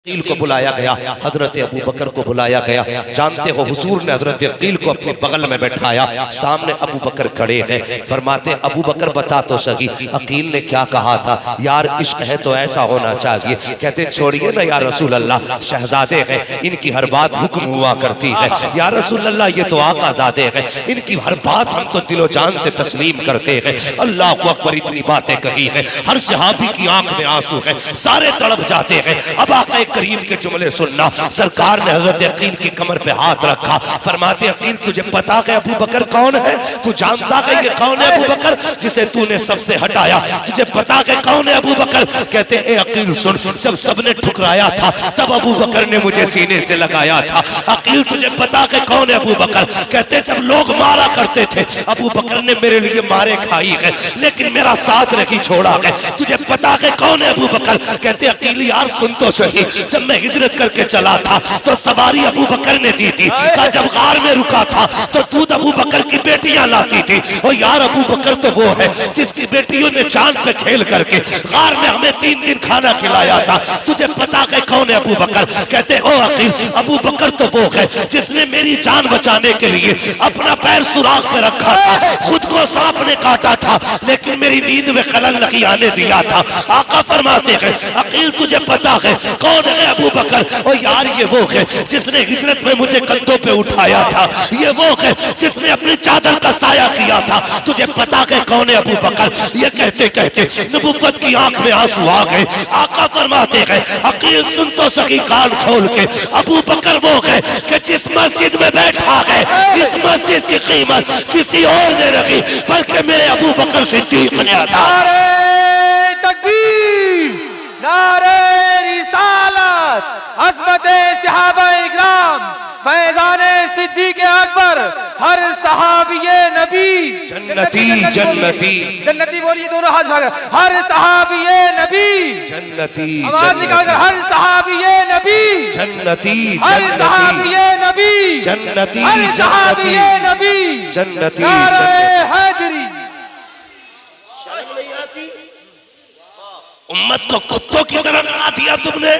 अकील को बुलाया गया, हजरत अबू बकर को बुलाया गया। जानते हो हुजूर ने हजरत अकील को अपने बगल में बैठाया, सामने अबू बकर खड़े हैं। फरमाते अबू बकर बता तो सही अकील ने क्या कहा था? यार इश्क है तो ऐसा होना चाहिए। कहते छोड़िए ना यार रसूल अल्लाह, शहजादे हैं, इनकी हर बात हुक्म हुआ करती है। यार रसूल अल्लाह ये तो आकाज़ादे हैं, इनकी हर बात हम तो दिलो जान से तस्लीम करते हैं। अल्लाह अकबर, इतनी बातें कही है, हर सहाबी की आंख में आंसू है, सारे तड़प जाते हैं। अब आका करीम के जुमले सुनना। सरकार ने हजरत अकील की कमर पे हाथ रखा, फरमाते अकील तुझे पता है अबू बकर कौन है? तू जानता है ये कौन है अबू बकर जिसे तूने सबसे हटाया? तुझे पता है कौन है अबू बकर? कहते ए अकील सुन, जब सबने ठुकराया था तब अबू बकर ने मुझे सीने से लगाया था। अकील तुझे पता है कौन है अबू बकर? कहते जब लोग मारा करते थे अबू बकर ने मेरे लिए मारे खाई है, लेकिन मेरा साथ नहीं छोड़ा है। तुझे पता है कौन है अबू बकर? कहते अकील यार सुन तो सही, जब मैं हिजरत करके चला था तो सवारी अबू बकर ने दी थी। का जब गार में रुका था तो दूध अबू बकर की बेटियां लाती थी। और यार अबू बकर तो वो है जिसकी बेटियों ने चांद पे खेल करके गार में हमें 3 दिन खाना खिलाया था। तुझे पता है कौन है अबू बकर? कहते ओ अकील अबू बकर तो वो है जिसने मेरी जान बचाने के लिए अपना पैर सुराख पे रखा था, खुद को सांप ने काटा था लेकिन मेरी नींद में खलल नहीं आने दिया था। आका फरमाते हैं अकील तुझे पता है कौन है अबू बकर? और यार ये वो है जिसने हिजरत में मुझे कंधों पे उठाया था, ये वो है जिसने अपनी चादर का साया किया था। तुझे पता है कौन है अबू बकर? ये कहते कहते नबुव्वत की आंख में आंसू आ गए। आका फरमाते हैं अकील सुन तो सही कान खोल के, अबू बकर वो है कि जिस मस्जिद में बैठा है इस मस्जिद की कीमत किसी और ने रखी बल्कि मेरे अबू बकर सिद्दीक ने अदा। नारे तकबीर, नारे रिसालत, अज़मते सहाबाए इकराम, फैज़ाने सिद्दीक़ अकबर, हर सहाबिये नबी जन्नती जन्नती जन्नती बोलिए, दोनों हाथ भाग। हर सहाबिये नबी जन्नती, आवाज निकाल कर, हर सहाबिये नबी जन्नती, हर सहाबिये नबी जन्नती, हर सहाबिये नबी जन्नती, नारे हैदरी। शर्म नहीं आती? उम्मत को कुत्तों की तरह लगा दिया तुमने।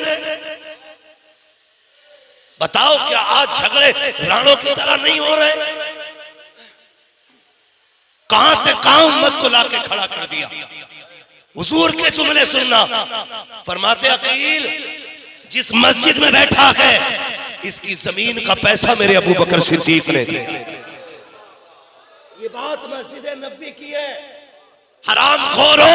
बताओ क्या आज झगड़े राणों की तरह नहीं हो रहे? कहां से कहां उम्मत को लाके खड़ा कर दिया। हुजूर के जुमले सुनना। फरमाते अकील जिस मस्जिद में बैठा है इसकी जमीन का पैसा मेरे अबू बकर सिद्दीक ने दिया। ये बात मस्जिद नबवी की है। हराम खोरो,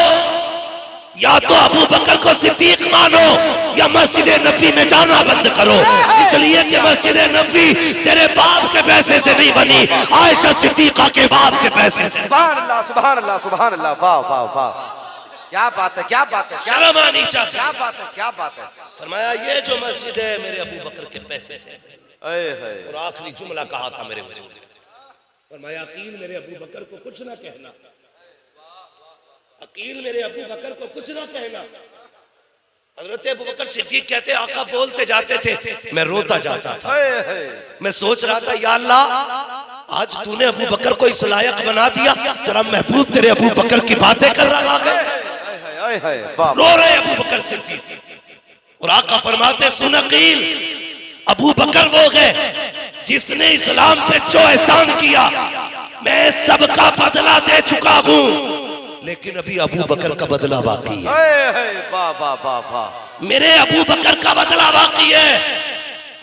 या तो अबू बकर को सिद्दीक मानो या मस्जिद नबवी में जाना बंद करो, इसलिए कि मस्जिद नबवी तेरे बाप के पैसे से नहीं बनी, आयशा सिद्दीका के बाप के पैसे से। सुभान अल्लाह, सुभान अल्लाह, सुभान अल्लाह। वाह वाह वाह, क्या बात है, क्या बात है, शर्म आनी चाहिए। क्या बात है, क्या बात है। फरमाया ये जो मस्जिद है मेरे अबू बकर के पैसे से। और आखिरी जुमला कहा था मेरे वजूद में, फरमाया अकील मेरे अबू बकर को कुछ ना कहना, अकील मेरे अबू बकर को कुछ ना कहना। हजरत अबू बकर सिद्दीक कहते आका बोलते जाते थे मैं रोता जाता था। मैं सोच रहा था या अल्लाह आज तूने अबू बकर को इस लायक बना दिया, तेरा महबूब तेरे अबू बकर की बातें कर रहा है। रो रहे अबू बकर सिद्दीक। और आका फरमाते सुन अकील अबू बकर वो है जिसने इस्लाम पे जो एहसान किया मैं सबका बदला दे चुका हूं, लेकिन अभी अबू बकर का बदला बाकी है। वाह वाह वाह वाह, मेरे अबू बकर का बदला बाकी है।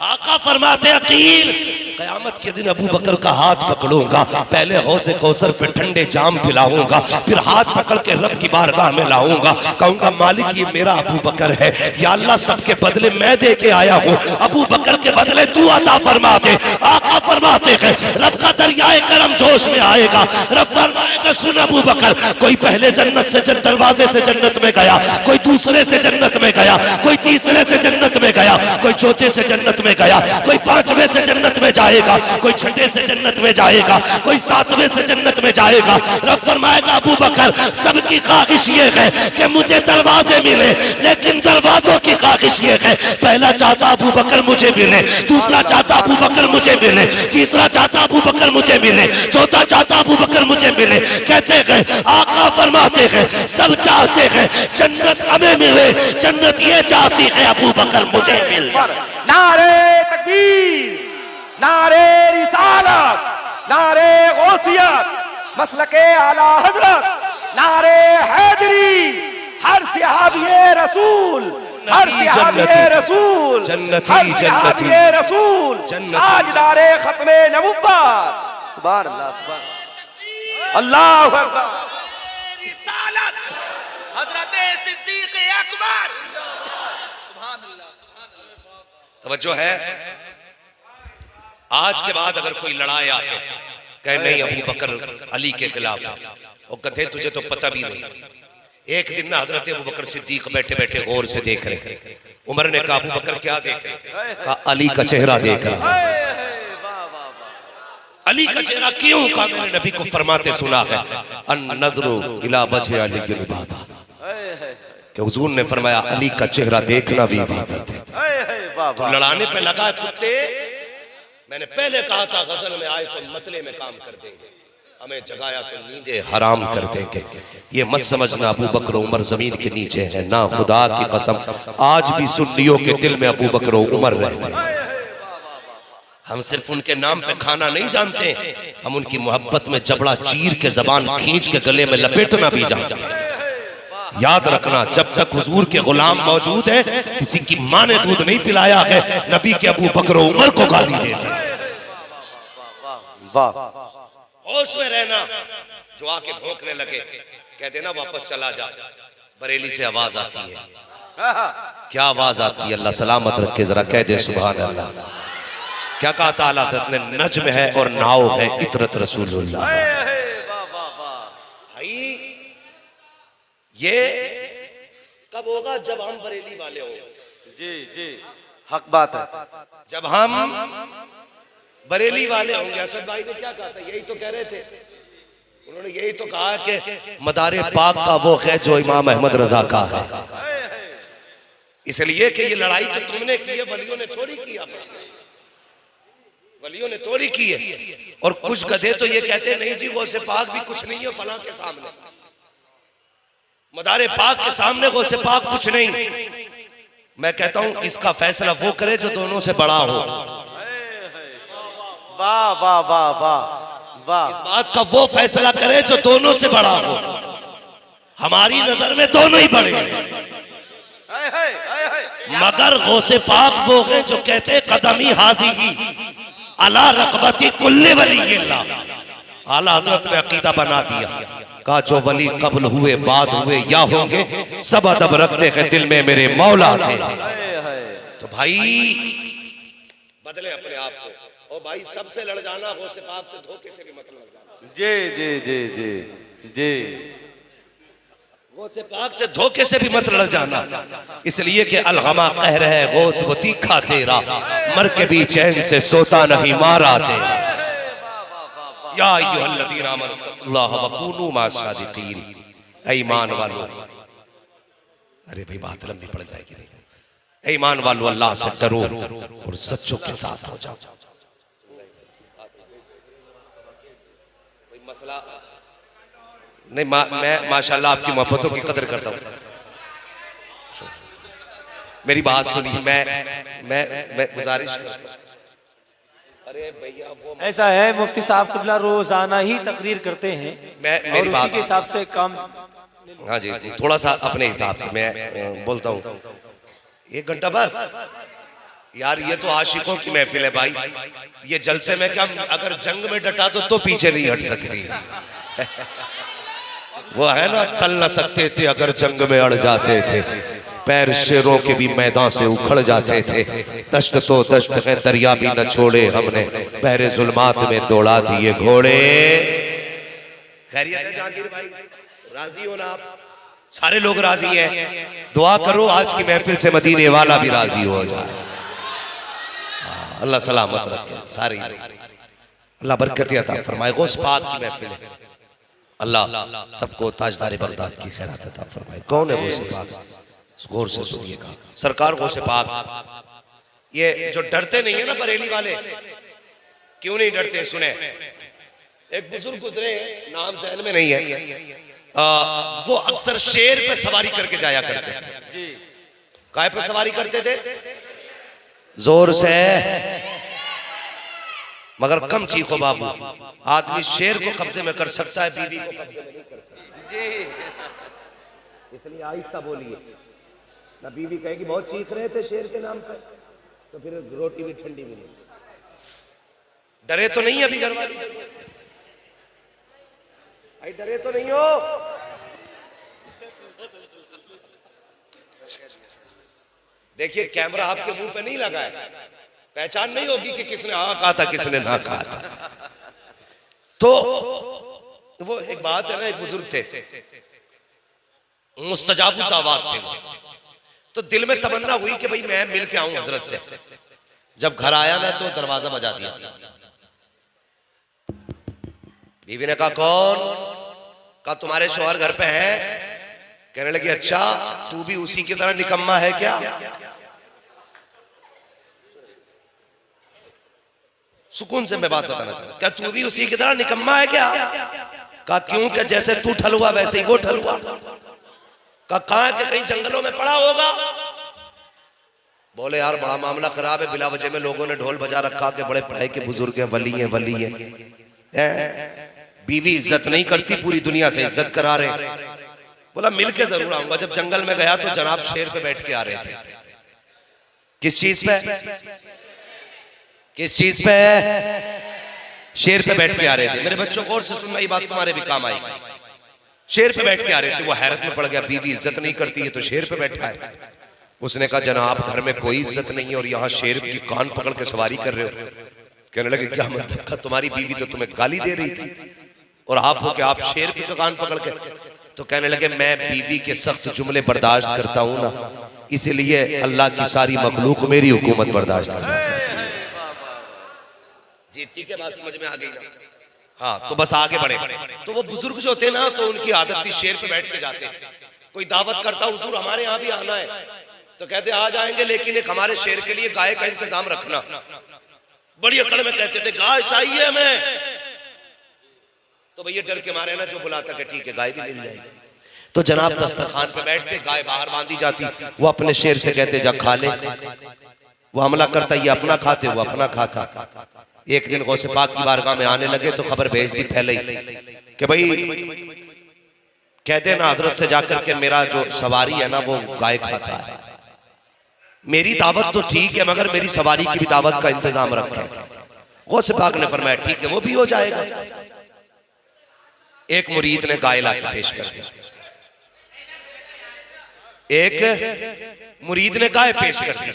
आका फरमाते अकील कयामत के दिन अबू बकर का हाथ पकड़ूंगा, पहले हौज़े कौसर पे ठंडे जाम पिलाऊंगा, फिर हाथ पकड़ के रब की बारगाह में लाऊंगा, कहूंगा मालिक ये मेरा अबू बकर है, या अल्लाह सबके बदले मैं दे के आया हूँ, अबू बकर के बदले तू अता फरमा दे। आका फरमाते हैं रब का दरियाए करम जोश में आएगा। रब फरमाएगा सुन अबू बकर, कोई पहले जन्नत से दरवाजे से जन्नत में गया, कोई दूसरे से जन्नत में गया, कोई तीसरे से जन्नत में गया, कोई चौथे से जन्नत में गया, कोई पांचवें से जन्नत में जाए जाएगा, कोई छठे से जन्नत में जाएगा, कोई सातवें से जन्नत में जाएगा। रब फरमाएगा अबू बकर सबकी ख्वाहिश ये है कि मुझे दरवाजे मिले, लेकिन दरवाजों की ख्वाहिश ये है पहला चाहता अबू बकर मुझे मिले, दूसरा चाहता अबू बकर मुझे मिले, तीसरा चाहता अबू बकर मुझे मिले, चौथा चाहता अबू बकर मुझे मिले। कहते हैं आका फरमाते हैं सब चाहते हैं जन्नत हमें मिले, जन्नत ये चाहती है अबू बकर मुझे मिल जाए। नारे तकबीर, नारे रिसालत, नारे गौसियत, मसलके आला हजरत, नारे हैदरी, हर सहाबिये रसूल, हर सहाबिये रसूल, जन्नती जन्नती रसूल, ताजदारे खत्मे नबुव्वत। सुभान अल्लाह, सुभान अल्लाहु अकबर। रिसालत हजरत सिद्दीक अकबर। सुभान अल्लाह, सुभान अल्लाह। तवज्जो है। आज के बाद अगर कोई लड़ाई आके कहे नहीं अबू बकर अली के खिलाफ है, और कहे तुझे तो पता भी नहीं। एक दिन ना हजरत अबू बकर सिद्दीक बैठे बैठे गौर से देख रहे। उमर ने कहा अबू बकर क्या देख रहे? कहा अली का चेहरा देख रहा। अली का चेहरा क्यों? कहा मैंने नबी को फरमाते सुना है अन नज़रु इला वजह अली की इबादत, कि हुजूर ने फरमाया अली का चेहरा देखना भी इबादत है। तो लड़ाने पे लगा है कुत्ते। मैंने पहले कहा था गजल में आए तो मतले में काम कर देंगे, हमें जगाया तो नींदे हराम कर देंगे। ये मत समझना अबू बकर उमर जमीन के नीचे है ना, खुदा की कसम आज भी सुन्नियों के दिल में अबू बकर उमर रहते हैं। हम सिर्फ उनके नाम पे खाना नहीं जानते, हम उनकी मोहब्बत में जबड़ा चीर के जबान खींच के गले में लपेटना भी जानते हैं। याद रखना जब तक हुजूर के गुलाम मौजूद है, किसी की माँ ने दूध नहीं पिलाया है नबी के अबू बकर उमर को गाली दे सकते। होश में रहना। जो आके भौंकने लगे कह देना वापस चला जा। बरेली से आवाज आती है। क्या आवाज आती है? अल्लाह सलामत रखे, जरा कह दे सुभान अल्लाह। क्या कहा ताला ने? नज्म है और नाव है इतरत रसूलुल्लाह। ये कब होगा? जब हम बरेली वाले होंगे। जी जी हक बात है। जब हम बरेली वाले होंगे। असद भाई ने क्या कहा था? यही तो कह रहे थे। उन्होंने यही तो कहा कि मदारे पाक का वो है जो इमाम अहमद रजा का है। इसलिए कि ये लड़ाई तो तुमने की है, वलियों ने थोड़ी की। वलियों ने थोड़ी की है। और कुछ गधे तो ये कहते नहीं जी गौसे पाक भी कुछ नहीं है फलां के सामने, मदारे पाक के सामने गौसे पाक कुछ नहीं। मैं कहता हूं इसका फैसला वो करे जो दोनों से बड़ा हो। वाह वाह वाह वाह वाह। इस बात का वो फैसला करे जो दोनों से बड़ा हो। हमारी नजर में दोनों ही बड़े हैं, मगर गौसे पाक वो है जो कहते कदमी हाजी ही अला रकबती कुल्ले वलीयिल्लाह। आला हजरत ने अकीदा बना दिया, कहा जो वली कब्ल हुए बाद हुए या होंगे सब अदब रखते हैं दिल में मेरे मौला थे। तो भाई बदले अपने आप को। और भाई सबसे लड़ जाना गौसे पाक से धोखे से भी मत लड़ जाना। जी जी जी जी जी। गौसे पाक से धोखे से भी मत लड़ जाना। इसलिए कि अलहमा कह रहे गौस वो तीखा तेरा, मर के भी चैन से सोता नहीं मारा तेरा। या अय्युहल्लज़ीना आमनुल्लाह वकूनू मास्सादिकीन। ऐ ईमान वालों, अरे भाई बात लंबी पड़ जाएगी नहीं। ऐ ईमान वालों अल्लाह से डरो और सच्चों के साथ हो जाओ। कोई मसला नहीं। मैं माशाल्लाह आपकी मोहब्बतों की कदर करता हूँ। मेरी बात सुनिए। मैं गुजारिश करता हूँ। अरे भैया वो ऐसा है मुफ्ती साहब क़िबला रोजाना ही तकरीर करते हैं और उसी के हिसाब से काम। हाँ जी, थोड़ा सा अपने हिसाब से मैं बोलता हूँ। 1 घंटा बस यार, ये तो आशिकों की महफिल है भाई। ये जलसे में क्या अगर जंग में डटा तो पीछे नहीं हट सकती। वो है ना, टल न सकते थे अगर जंग में अड़ जाते थे, पैर शेरों के भी मैदान से उखड़ जाते थे। दश्त तो दश्त है दरिया भी न छोड़े हमने, पैरे जुल्मात में दौड़ा दिए घोड़े। खैरियत है जहांगीर भाई? राजी हो ना आप? सारे लोग राजी हैं। दुआ करो आज की महफिल से मदीने वाला भी राजी हो जाए। अल्लाह सलामत रखे सारी, अल्लाह बरकत अता फरमाए। गौस पाक की महफिल है, अल्लाह सबको ताजदार बगदाद की खैरात अता फरमाए। कौन है गौस पाक? गौर से सुनिएगा। सरकार गौस पाक, ये जो डरते नहीं है ना बरेली वाले, क्यों नहीं डरते? सुने, एक बुजुर्ग गुजरे, नाम जहन में नहीं है, वो अक्सर शेर पे सवारी करके जाया करते थे। काय पे सवारी करते थे? जोर से, मगर कम चीखो बाबू। आदमी शेर को कब्जे में कर सकता है, बीवी को कब्जे में नहीं कर सकता जी। इसलिए आहिस्ता बोलिए ना। बीवी कहेगी बहुत चीख रहे थे शेर के नाम पर, तो फिर रोटी भी ठंडी मिलेगी। डरे तो नहीं अभी घर वाले? भाई डरे तो नहीं हो? देखिए कैमरा आपके मुंह पे नहीं लगा है, पहचान नहीं होगी कि किसने हाँ कहा था किसने ना कहा था। तो वो एक बात है ना, एक बुजुर्ग थे, मुस्तजाबु दावत थे, तो दिल में तमन्ना हुई कि भाई मैं मिल के आऊं हजरत से। जब घर आया ना तो दरवाजा बजा दिया। बीवी ने कहा कौन? कहा तुम्हारे शौहर घर पे है। कहने लगी अच्छा, तू भी उसी की तरह निकम्मा है क्या? सुकून से मैं बात बताना चाहता हूं, क्या तू भी उसी की तरह निकम्मा है क्या? कहा क्यों? कि जैसे तू ठलुआ वैसे ही वो ठलुआ। कहा कहां के कहीं जंगलों में पड़ा होगा। बोले यार बड़ा मामला खराब है, बिला वजह में लोगों ने ढोल बजा रखा के बड़े पढ़ाई के बुजुर्ग हैं, वली हैं, वली हैं। बीवी इज्जत नहीं करती, पूरी दुनिया से इज्जत करा रहे। बोला मिल के जरूर आऊंगा। जब जंगल में गया तो जनाब शेर पे बैठ के आ रहे थे। किस चीज पे? किस चीज पे? शेर पे बैठ के आ रहे थे। मेरे बच्चों को और से सुनना, ये बात तुम्हारे भी काम आई। शेर पे बैठ के आ रहे थे। वो हैरत में पड़ गया, बीवी इज्जत नहीं करती है तो शेर पे बैठा है। उसने कहा जनाब घर में कोई इज्जत नहीं है और यहाँ शेर की कान पकड़ के सवारी कर रहे हो। कहने लगे क्या मतलब? का तुम्हारी बीवी तो तुम्हें गाली दे रही थी और आप हो कि आप शेर की कान पकड़ के। तो कहने लगे मैं बीवी के सख्त जुमले बर्दाश्त करता हूं ना, इसीलिए अल्लाह की सारी मखलूक मेरी हुकूमत बर्दाश्त करती है। जी ठीक है, बात समझ में आ गई ना? हाँ तो बस आगे बढ़े। तो वो बुजुर्ग जो थे ना, तो उनकी आदत थी शेर पे बैठ के जाते। कोई दावत करता हुजूर हमारे यहाँ भी आना है, तो कहते आ जाएंगे, लेकिन एक हमारे शेर के लिए गाय का इंतजाम रखना। बड़ी अकड़ में कहते थे गाय चाहिए हमें। तो भैया डर के मारे ना जो बुलाता कि ठीक है गाय भी मिल जाएगी। तो जनाब दस्तरखान पे बैठते, गाय बाहर बांधी जाती, वो अपने शेर से कहते जा खा ले। वो हमला करता, ये अपना खाते, वो अपना खाता। एक दिन गौसे पाक की बारगाह में आने लगे तो खबर भेज दी पहले ही कि भाई कहते ना हजरत से जाकर के मेरा जो सवारी है ना वो गाय खाता है। मेरी दावत तो ठीक है मगर मेरी सवारी की भी दावत का इंतजाम रखें। गौसे पाक ने फरमाया ठीक है वो भी हो जाएगा। एक मुरीद ने गाय लाके पेश कर दी। एक मुरीद ने गाय पेश कर दी।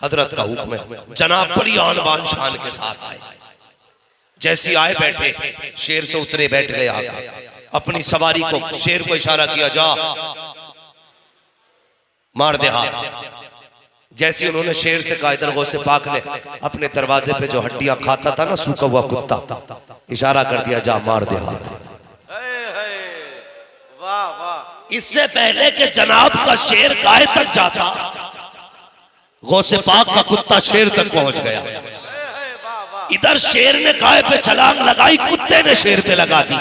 हजरत का हुक्म है, जनाब बड़ी आन बान शान के साथ आए। जैसी आए बैठे, शेर से उतरे, बैठ गए आगे। अपनी सवारी को, शेर को इशारा किया जा मार दे हाथ। जैसे उन्होंने शेर से कहा, इधर गौसे पाक ने अपने दरवाजे पे जो हड्डियां खाता था ना सूखा हुआ कुत्ता, इशारा कर दिया जा मार दे हाथ। वाह वाह। इससे पहले कि जनाब का शेर गाय तक जाता, गौसे पाक का कुत्ता शेर तक पहुंच गया। इधर शेर ने गाय पे छलांग लगाई, कुत्ते ने शेर पे लगा दी।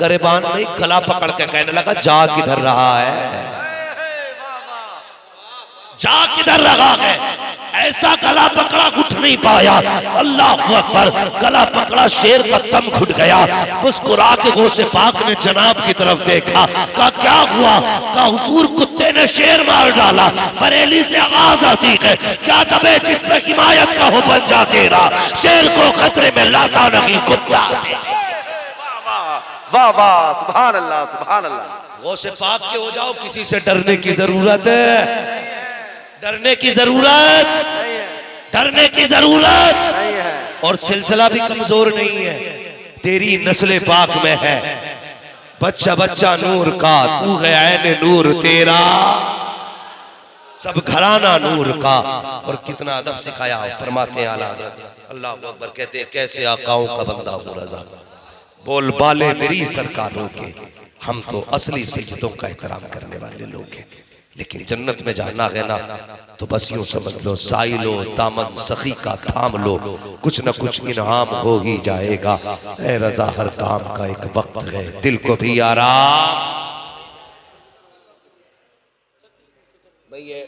गरेबान ने गला पकड़ के कहने लगा जा किधर रहा है, जा किधर रहा है। ऐसा गला पकड़ा उठ नहीं पाया। अल्लाह अकबर, गला पकड़ा, शेर का दम घुट गया। मुस्कुरा के गौसे पाक ने जनाब की तरफ देखा, कहा क्या हुआ? कहा हुजूर कुत्ते ने शेर मार डाला। बरेली से आवाज आती है, क्या दबे जिस पे हिमायत का हो बन जा तेरा, शेर को खतरे में लाता नहीं कुत्ता। वाह वाह, सुभान अल्लाह सुभान अल्लाह। गौसे पाक के हो जाओ, किसी से डरने की जरूरत है, डरने की जरूरत, डरने की जरूरत नहीं है। और सिलसिला भी कमजोर नहीं है, तेरी नस्ल पाक में है। बच्चा बच्चा नूर का, तू है ऐन नूर तेरा। सब घराना नूर का। और कितना अदब सिखाया। फरमाते हैं आला हज़रत अल्लाह अकबर, कहते हैं कैसे आकाओं का बंदा हूँ रजा, बोल बाले मेरी सरकारों के, हम तो असली सैयदों का एहतराम करने वाले लोग हैं। लेकिन जन्नत में जाना है ना तो बस यूं समझ लो, साई लो दामन सखी का थाम लो, कुछ न कुछ इनाम हो ही जाएगा। ए रजा हर काम का एक वक्त है, दिल को भी आराम। मैं ये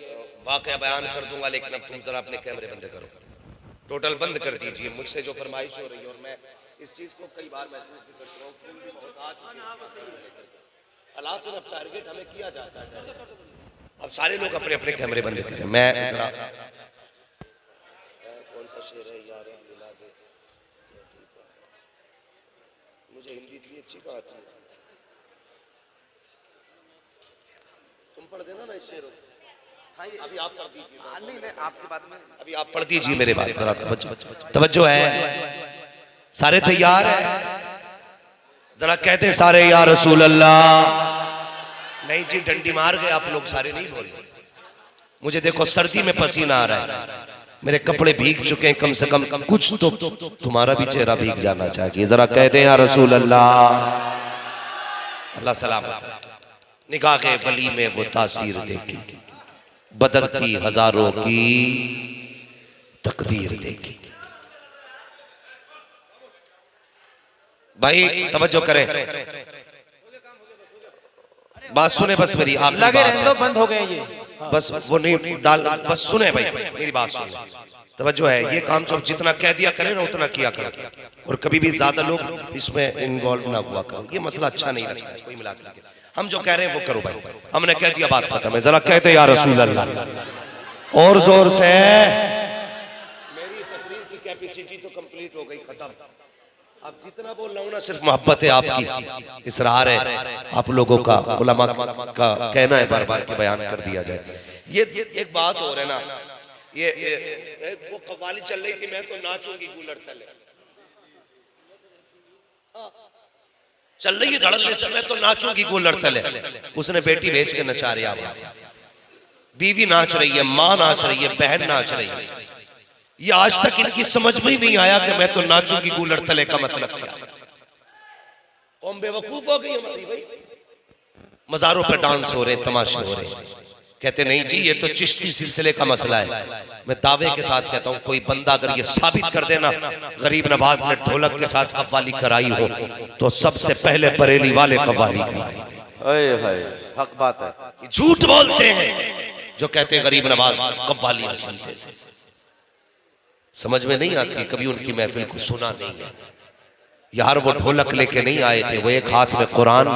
वाकया बयान कर दूंगा, लेकिन अब तुम जरा अपने कैमरे बंद करो, टोटल बंद कर दीजिए। मुझसे जो फरमाइश हो रही है, और मैं इस चीज को कई बार महसूस भी करता हूँ, फिल्म भी बहुत आ चुकी है, हालात और अब टारगेट हमें किया जाता है। अब सारे लोग अपने अपने कैमरे बंद करें। मैं जरा कौन सा शेर है यार, मिला दे मुझे, हिंदी इतनी अच्छी बात है, तुम पढ़ देना ना इस शेर को। हाँ, अभी आप पढ़ दीजिए। नहीं, आपके बाद में अभी आप पढ़ दीजिए मेरे बात, जरा तवज्जो है। सारे तैयार है? जरा कहते हैं सारे या रसूल अल्लाह। नहीं जी, डंडी मार गए आप लोग, सारे नहीं बोल रहे। मुझे देखो सर्दी में पसीना आ रहा है, मेरे कपड़े भीग चुके हैं, कम से कम कुछ तो तुम्हारा भी चेहरा भीग जाना चाहिए। जरा कहते हैं या रसूल अल्लाह। अल्लाह सलामत। निगाह के वली में वो तासीर देखी, बदलती हजारों की तकदीर देखी। भाई तवज्जो करें, बात सुने बस मेरी, आखिरी लगे बात रहने दो, बंद हो गए ये। बस वो नहीं डाल, बस सुने भाई मेरी बात सुने, तवज्जो है। ये काम सब जितना कह दिया करें ना उतना किया करो, और कभी भी ज्यादा लोग इसमें इन्वॉल्व ना हुआ करो, ये मसला अच्छा नहीं लगता है कोई मिला के। हम जो कह रहे हैं वो करो भाई, हमने कह दिया, बात खत्म है। जरा कहते या रसूल अल्लाह और जोर से। मेरी तकरीर की कैपेसिटी तो कंप्लीट हो गई, खत्म। अब जितना बोल रहा हूँ ना सिर्फ मोहब्बत है आपकी, इसरार है आप लोगों का, उलमा का कहना है बार बार कि बयान कर दिया जाए। ये एक बात और है ना, ये वो कव्वाली चल रही थी, मैं तो नाचूंगी कूलर तले, चल रही है धड़ल्ले से, मैं तो नाचूंगी कूलर तले। उसने बेटी भेज के नचा रही है, बीवी नाच रही है, माँ नाच रही है, बहन नाच रही है। ये आज तक इनकी समझ में ही नहीं आया कि मैं तो नाचूंगी कूलर तले का मतलब क्या। कौम बेवकूफ हो गई हमारी भाई। मजारों पर डांस हो रहे, तमाशे हो रहे, कहते नहीं जी ये तो चिश्ती सिलसिले का मसला है। मैं दावे के साथ कहता हूं, कोई बंदा अगर ये साबित कर देना गरीब नवाज ने ढोलक के साथ कव्वाली कराई हो, तो सबसे पहले बरेली वाले कव्वाली कराई। हक बात है। झूठ बोलते हैं जो कहते हैं गरीब नवाज कव्वालियां सुनते थे। समझ में नहीं आती, कभी उनकी महफिल को सुना नहीं है यार। वो ढोलक लेके नहीं आए थे, वो एक हाथ में कुरान